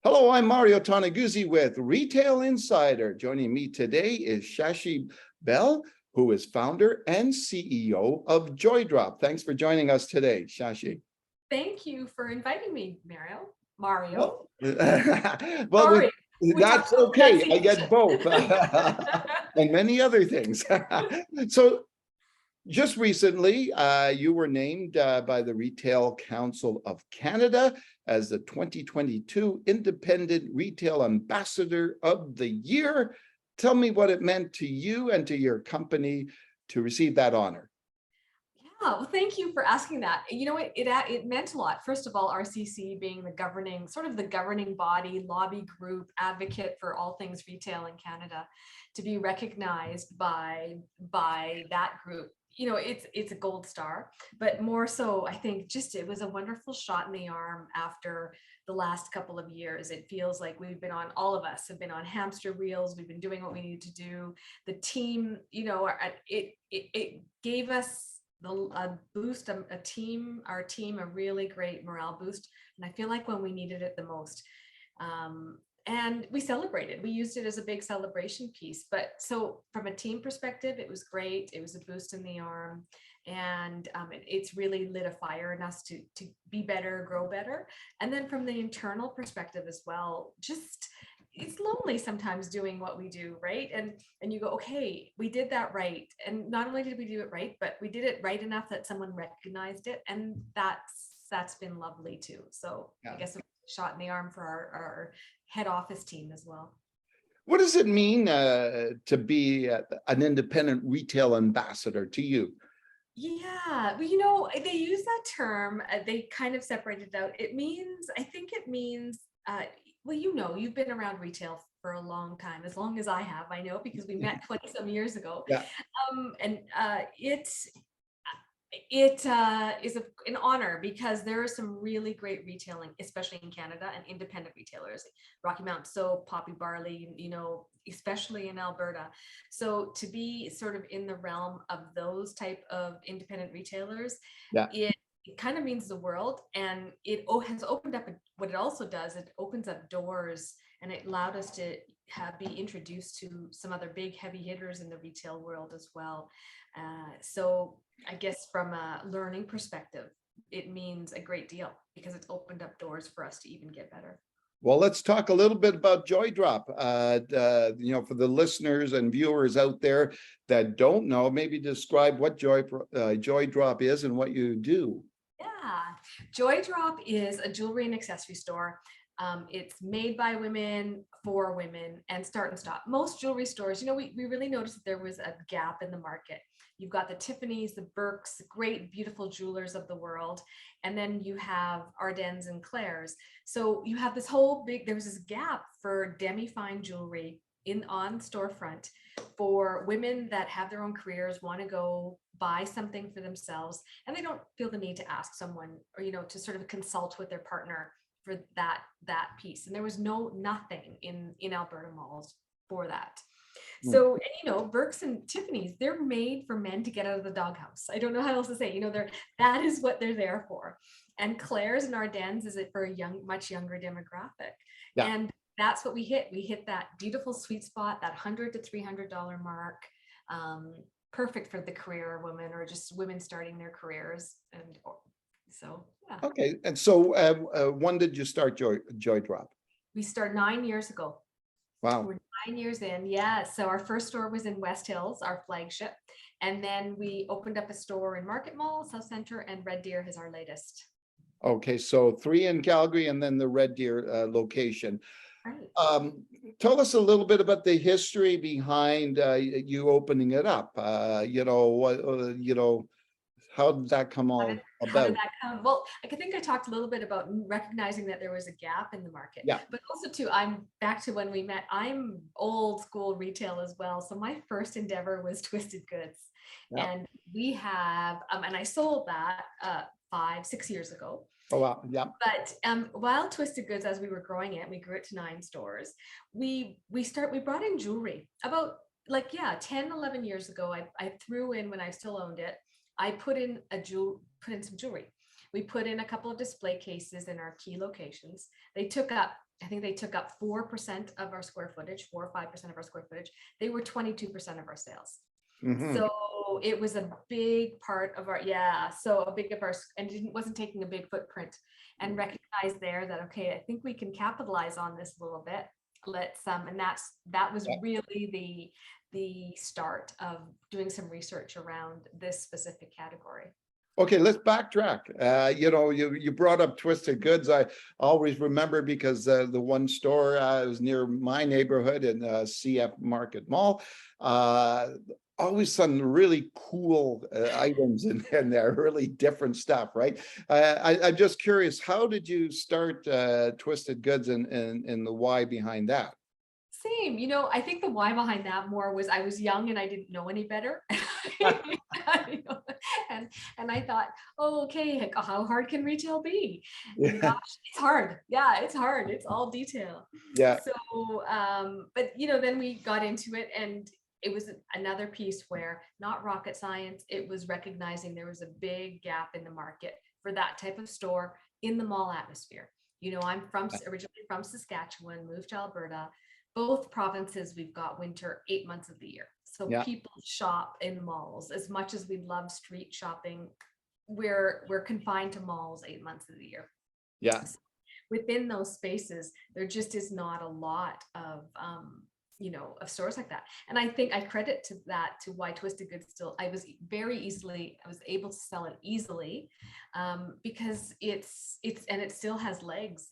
Hello, I'm Mario Toneguzzi with Retail Insider. Joining me today is Shashi Behl, who is founder and CEO of Joydrop. Thanks for joining us today, Shashi. Thank you for inviting me, Mario. Well, Sorry, we that's talked about okay. I pronunciation. get both and many other things. So just recently, you were named by the Retail Council of Canada as the 2022 Independent Retail Ambassador of the Year. Tell me what it meant to you and to your company to receive that honor. Yeah, well, thank you for asking that. You know, it meant a lot. First of all, RCC being the governing, sort of the governing body, lobby group, advocate for all things retail in Canada, to be recognized by that group. You know, it's a gold star, but more so, I think just it was a wonderful shot in the arm after the last couple of years. It feels like we've been on, all of us have been on hamster wheels. We've been doing what we needed to do. The team, you know, it gave us a boost, our team, a really great morale boost. And I feel like when we needed it the most. And we celebrated, we used it as a big celebration piece. But so from a team perspective, it was great. It was a boost in the arm. And it's really lit a fire in us to be better, grow better. And then from the internal perspective as well, just it's lonely sometimes doing what we do, right? And you go, okay, we did that right. And not only did we do it right, but we did it right enough that someone recognized it. And that's been lovely too. So yeah. I guess a shot in the arm for our head office team as well. What does it mean to be an independent retail ambassador to you? Yeah, well, you know, they use that term, they kind of separated it out. I think it means, well, you know, you've been around retail for a long time, as long as I have, I know, because we met 20 some years ago. Yeah. And it is an honor because there are some really great retailing, especially in Canada, and independent retailers, Rocky Mountain Soap, Poppy Barley, you know, especially in Alberta. So to be sort of in the realm of those type of independent retailers, yeah. It kind of means the world, and it has opened up. What it also does, it opens up doors, and it allowed us to be introduced to some other big heavy hitters in the retail world as well. So I guess from a learning perspective, it means a great deal because it's opened up doors for us to even get better. Well, let's talk a little bit about Joydrop. You know, for the listeners and viewers out there that don't know, maybe describe what Joydrop is and what you do. Yeah, Joydrop is a jewelry and accessory store. It's made by women, for women, and start and stop. Most jewelry stores, you know, we really noticed that there was a gap in the market. You've got the Tiffany's, the Burkes, great, beautiful jewelers of the world. And then you have Ardennes and Claire's. So you have this whole there was this gap for demi-fine jewelry on storefront for women that have their own careers, want to go buy something for themselves, and they don't feel the need to ask someone, or, you know, to sort of consult with their partner for that piece. And there was nothing in Alberta malls for that. So, and, you know, Burkes and Tiffany's, they're made for men to get out of the doghouse. I don't know how else to say, you know, that is what they're there for. And Claire's and Ardennes is it for a much younger demographic. Yeah. And that's what we hit. We hit that beautiful sweet spot, that $100 to $300 mark. Perfect for the career woman, or just women starting their careers. And so, yeah. Okay. And so when did you start Joydrop? We started 9 years ago. Wow. We're 9 years in. Yeah. So our first store was in West Hills, our flagship. And then we opened up a store in Market Mall, South Centre, and Red Deer is our latest. Okay. So 3 in Calgary and then the Red Deer location. Right. Tell us a little bit about the history behind you opening it up. You know, how did that come about? How did that come? Well, I think I talked a little bit about recognizing that there was a gap in the market. Yeah. But also too, I'm back to when we met. I'm old school retail as well. So my first endeavor was Twisted Goods. Yeah. And we have, and I sold that 5-6 years ago. Oh, wow. Yeah. But while Twisted Goods, as we were growing it, we grew it to 9 stores. We brought in jewelry about 10-11 years ago. I threw in, when I still owned it, I put in some jewelry. We put in a couple of display cases in our key locations. They took up, I think they took up 4% of our square footage, 4 or 5% of our square footage. They were 22% of our sales. So it was a big part of our, so a big of our, and it wasn't taking a big footprint, and recognized there that, okay, I think we can capitalize on this a little bit. Let's, and that was really the start of doing some research around this specific category. Okay, let's backtrack. You brought up Twisted Goods. I always remember because the one store was near my neighborhood in CF Market Mall. Always some really cool items in there, really different stuff, right? I'm just curious, how did you start Twisted Goods and the why behind that? Same, I think the why behind that more was I was young and I didn't know any better. And I thought, oh, okay, how hard can retail be? Yeah. Gosh, it's hard. Yeah, it's hard. It's all detail. Yeah. So, but then we got into it, and it was another piece where, not rocket science, it was recognizing there was a big gap in the market for that type of store in the mall atmosphere. I'm originally from Saskatchewan, moved to Alberta. Both provinces, we've got winter 8 months of the year. So people shop in malls. As much as we love street shopping, we're confined to malls 8 months of the year. Yeah. So within those spaces, there just is not a lot of of stores like that. And I think I credit to why Twisted Goods I was able to sell it easily, because it still has legs.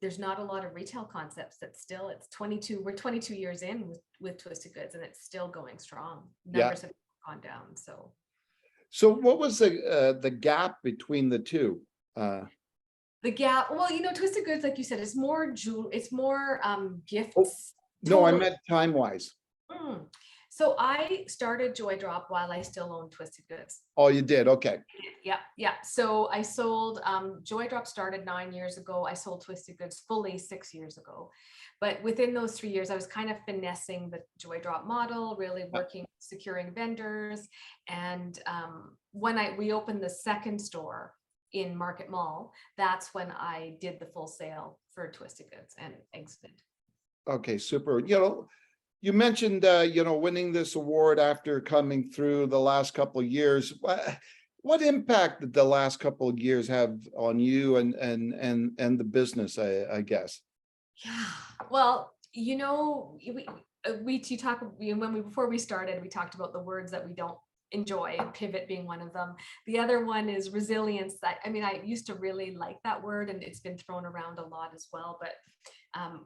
There's not a lot of retail concepts we're 22 years in with Twisted Goods, and it's still going strong. Numbers have gone down. So what was the gap between the two? The gap, well, Twisted Goods, like you said, it's more gifts. No, I meant time-wise. So I started Joydrop while I still owned Twisted Goods. Oh, you did? Okay. Yeah. So I sold, Joydrop started 9 years ago. I sold Twisted Goods fully 6 years ago. But within those 3 years, I was kind of finessing the Joydrop model, really working, securing vendors. And when we opened the second store in Market Mall, that's when I did the full sale for Twisted Goods and exited. Okay, super. You mentioned, winning this award after coming through the last couple of years. What impact did the last couple of years have on you and the business, I guess? Yeah, well, before we started, we talked about the words that we don't enjoy, and pivot being one of them. The other one is resilience. I used to really like that word, and it's been thrown around a lot as well, but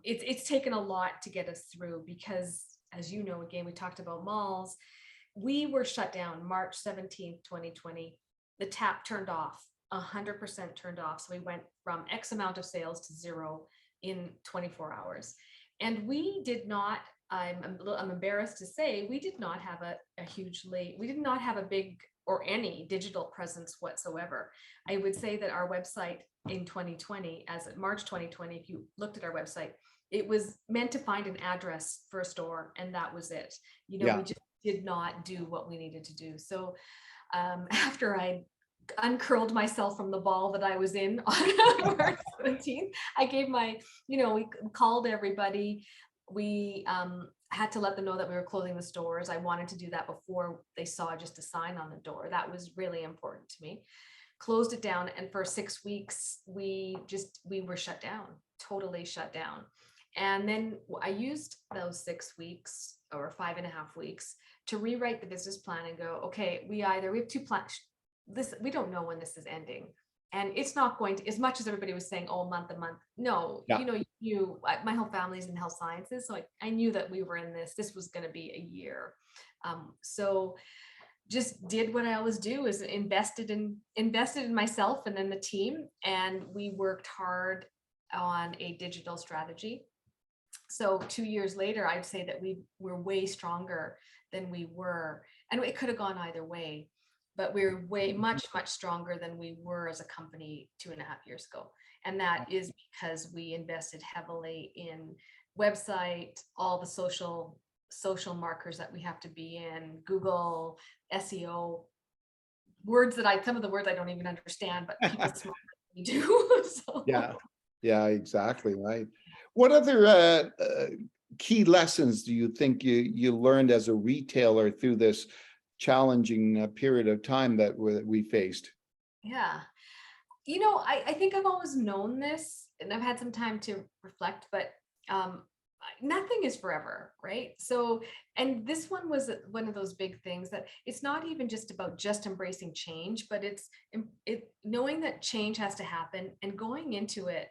it's taken a lot to get us through, because, as you know, again, we talked about malls. We were shut down March 17th, 2020. The tap turned off, 100% turned off. So we went from X amount of sales to zero in 24 hours. And we did not, I'm embarrassed to say, we did not have we did not have a big or any digital presence whatsoever. I would say that our website in 2020, as of March 2020, if you looked at our website, it was meant to find an address for a store, and that was it. We just did not do what we needed to do. So after I uncurled myself from the ball that I was in on March 17th, I gave we called everybody. We had to let them know that we were closing the stores. I wanted to do that before they saw just a sign on the door. That was really important to me. Closed it down, and for 6 weeks, we were shut down, totally shut down. And then I used those 6 weeks or 5.5 weeks to rewrite the business plan and go, okay, we have two plans. We don't know when this is ending. And it's not going to, as much as everybody was saying, oh, a month. No, my whole family's in health sciences. So I knew that we were in this was going to be a year. So just did what I always do, is invested in myself and then the team. And we worked hard on a digital strategy. So 2 years later, I'd say that we were way stronger than we were. And it could have gone either way, but we're much stronger than we were as a company 2.5 years ago. And that is because we invested heavily in website, all the social markers that we have to be in, Google, SEO, words that some of the words I don't even understand, but people smarter than me do. So Yeah, yeah, exactly, right. What other key lessons do you think you learned as a retailer through this challenging period of time that we faced? yeah. I think I've always known this and I've had some time to reflect, but um, nothing is forever, right? So, and this one was one of those big things that it's not even just about just embracing change, but it knowing that change has to happen and going into it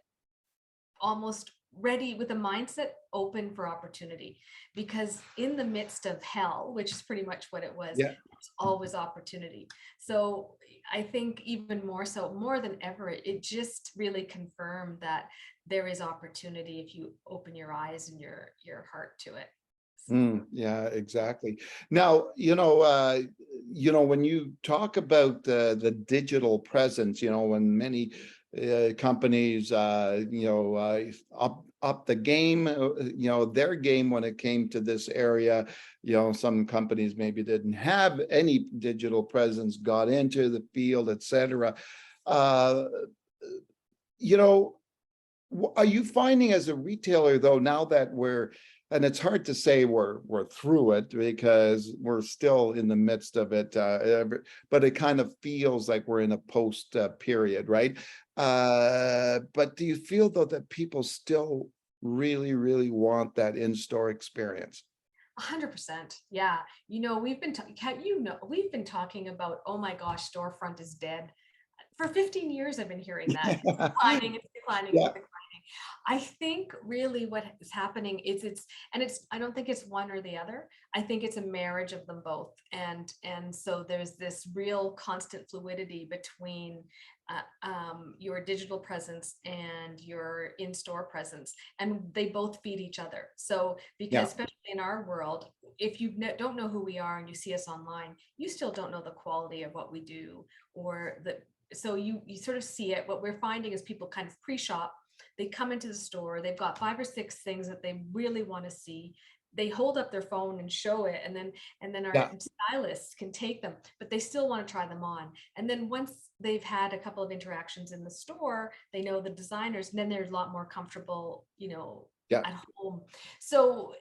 almost ready with a mindset open for opportunity, because in the midst of hell, which is pretty much what it was, Yeah. there's always opportunity. So I think even more so, more than ever, it just really confirmed that there is opportunity if you open your eyes and your heart to it. Yeah, exactly. Now, when you talk about the digital presence, when many companies, up the game, their game when it came to this area, some companies maybe didn't have any digital presence, got into the field, etc. Uh, you know, are you finding as a retailer though, now that and it's hard to say we're through it because we're still in the midst of it, but it kind of feels like we're in a post period, right? But do you feel though that people still really, really want that in-store experience? 100%. Yeah. We've been talking about, oh my gosh, storefront is dead. For 15 years, I've been hearing that. It's declining, it's declining, it's Yeah, declining. I think really what is happening is I don't think it's one or the other. I think it's a marriage of them both. And so there's this real constant fluidity between your digital presence and your in-store presence, and they both feed each other. So because yeah, especially in our world, if you don't know who we are and you see us online, you still don't know the quality of what we do, or so you sort of see it. What we're finding is people kind of pre-shop. They come into the store, they've got 5 or 6 things that they really want to see. They hold up their phone and show it, and then our yeah, stylists can take them, but they still want to try them on. And then once they've had a couple of interactions in the store, they know the designers, and then they're a lot more comfortable, yeah. at home. So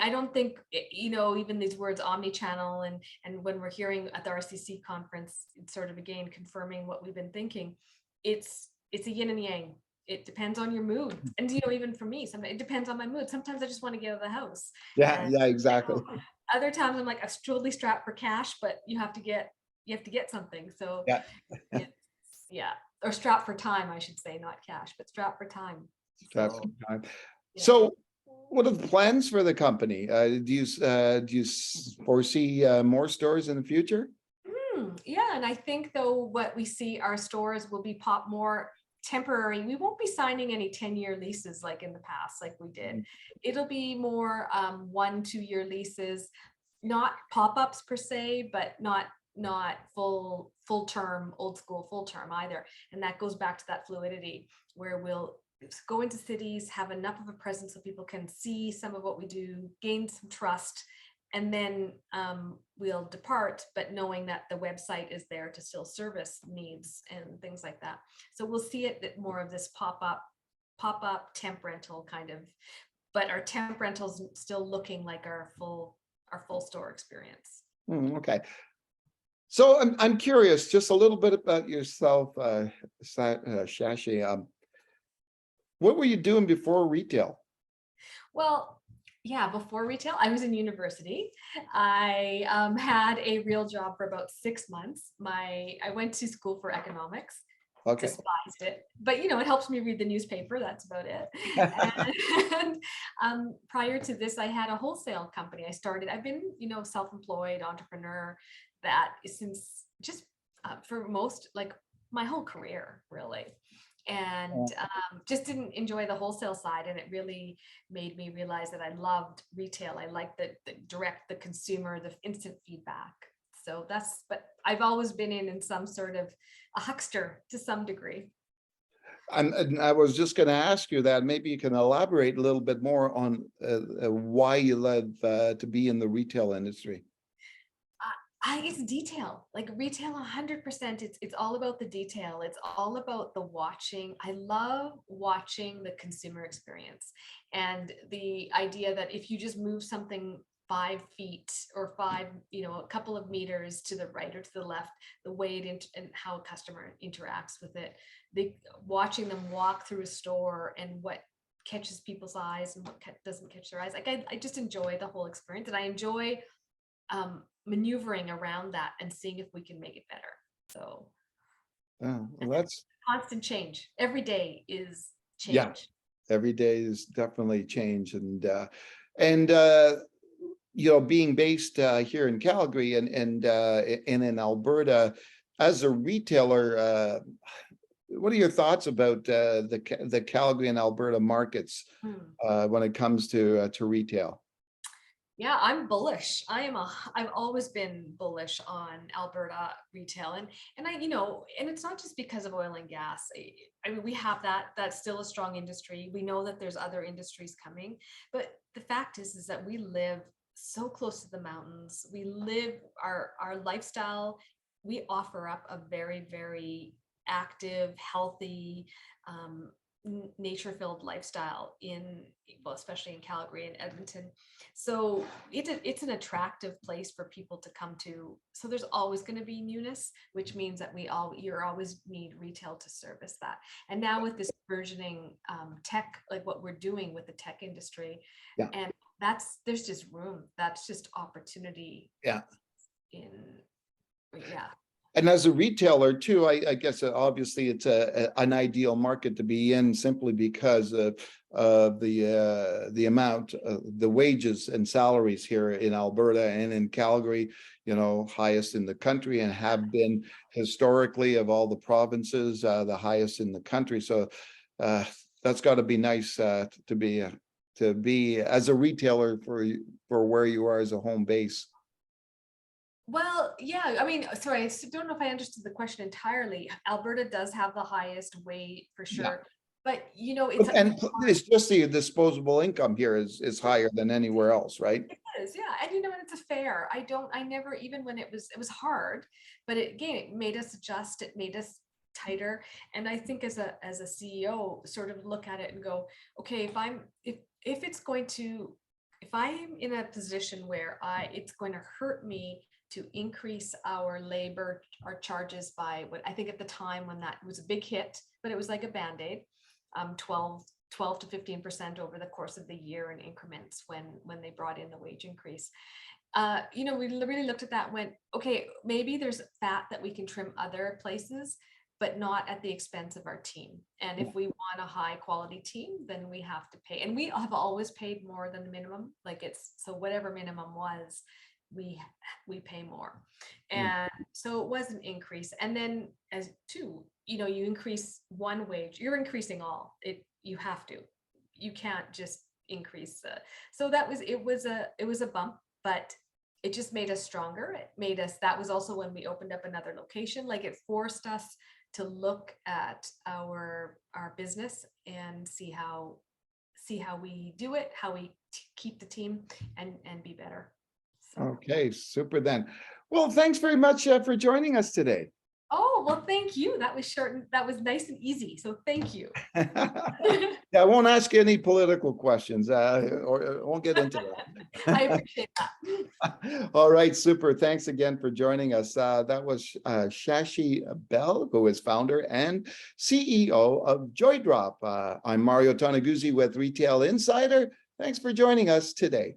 I don't think, even these words omni-channel, and when we're hearing at the RCC conference, it's sort of again confirming what we've been thinking. It's a yin and yang. It depends on your mood. And even for me, sometimes it depends on my mood. Sometimes I just want to get out of the house. Yeah, And yeah, exactly. other times I'm like, I'm totally strapped for cash, but you have to get something. So Yeah. it's, yeah, or strapped for time, I should say, not cash, but strapped for time. Have So some time. yeah. So what are the plans for the company? Do you foresee more stores in the future? Yeah, and I think though what we see, our stores will be more temporary. We won't be signing any 10-year leases like in the past, like we did. It'll be more 1-2 year leases, not pop-ups per se, but not full term, old school full term either. And that goes back to that fluidity where we'll go into cities, have enough of a presence so people can see some of what we do, gain some trust, and then we'll depart, but knowing that the website is there to still service needs and things like that. So we'll see it that more of this pop-up temp rental kind of, but our temp rentals still looking like our full store experience. Okay. So I'm curious, just a little bit about yourself, Shashi. What were you doing before retail? Well, yeah, before retail, I was in university. I had a real job for about 6 months. I went to school for economics, Okay. despised it, but it helps me read the newspaper. That's about it. And prior to this, I had a wholesale company. I've been, self-employed entrepreneur that since just for most, like my whole career, really. And just didn't enjoy the wholesale side, and it really made me realize that I loved retail. I liked the direct, the consumer, the instant feedback. So but I've always been in some sort of a huckster to some degree. And I was just going to ask you that. Maybe you can elaborate a little bit more on why you love to be in the retail industry. It's detail, like retail 100%. It's all about the detail. It's all about the watching. I love watching the consumer experience and the idea that if you just move something 5 feet or a couple of meters to the right or to the left, the way and how a customer interacts with it, watching them walk through a store and what catches people's eyes and what doesn't catch their eyes. Like I just enjoy the whole experience, and I enjoy maneuvering around that and seeing if we can make it better. So Well, that's, constant change. Every day is yeah, change. every day is definitely change. And being based here in Calgary and in Alberta, as a retailer, what are your thoughts about the Calgary and Alberta markets when it comes to retail? Yeah, I'm bullish. I've always been bullish on Alberta retail, and and it's not just because of oil and gas. I mean, we have that's still a strong industry. We know that there's other industries coming, but the fact is that we live so close to the mountains. We live our lifestyle. We offer up a very, very active, healthy, nature-filled lifestyle especially in Calgary and Edmonton. So it's an attractive place for people to come to. So there's always going to be newness, which means that you always need retail to service that. And now with this burgeoning tech, like what we're doing with the tech industry, Yeah. and there's just room. That's just opportunity. Yeah. Yeah. And as a retailer too, I guess obviously it's an ideal market to be in simply because of the amount, the wages and salaries here in Alberta and in Calgary, highest in the country, and have been historically of all the provinces, the highest in the country. So that's got to be nice to be as a retailer for where you are as a home base. Well, yeah, I mean, sorry, I don't know if I understood the question entirely. Alberta does have the highest wage for sure, Yeah. but It's just the disposable income here is higher than anywhere else, right? it is, yeah, and it's a fair. I never, even when it was hard, but it made us adjust. It made us tighter, and I think as a CEO, sort of look at it and go, okay, if I'm in a position where it's going to hurt me to increase our labor, our charges by what I think at the time when that was a big hit, but it was like a Band-Aid, 12 to 15% over the course of the year in increments when they brought in the wage increase. We really looked at that and went, okay, maybe there's fat that we can trim other places, but not at the expense of our team. And if we want a high quality team, then we have to pay. And we have always paid more than the minimum. So whatever minimum was, we pay more. And so it was an increase. And then as two, you increase one wage, you're increasing you have to. You can't just increase so it was a bump, but it just made us stronger. That was also when we opened up another location. Like it forced us to look at our business and see how we do it, how we keep the team and be better. So. Okay, super then. Well, thanks very much for joining us today. Oh, well, thank you. That was short and that was nice and easy. So thank you. Yeah, I won't ask you any political questions or I won't get into that. I appreciate that. All right, super. Thanks again for joining us. That was Shashi Behl, who is founder and CEO of Joydrop. I'm Mario Toneguzzi with Retail Insider. Thanks for joining us today.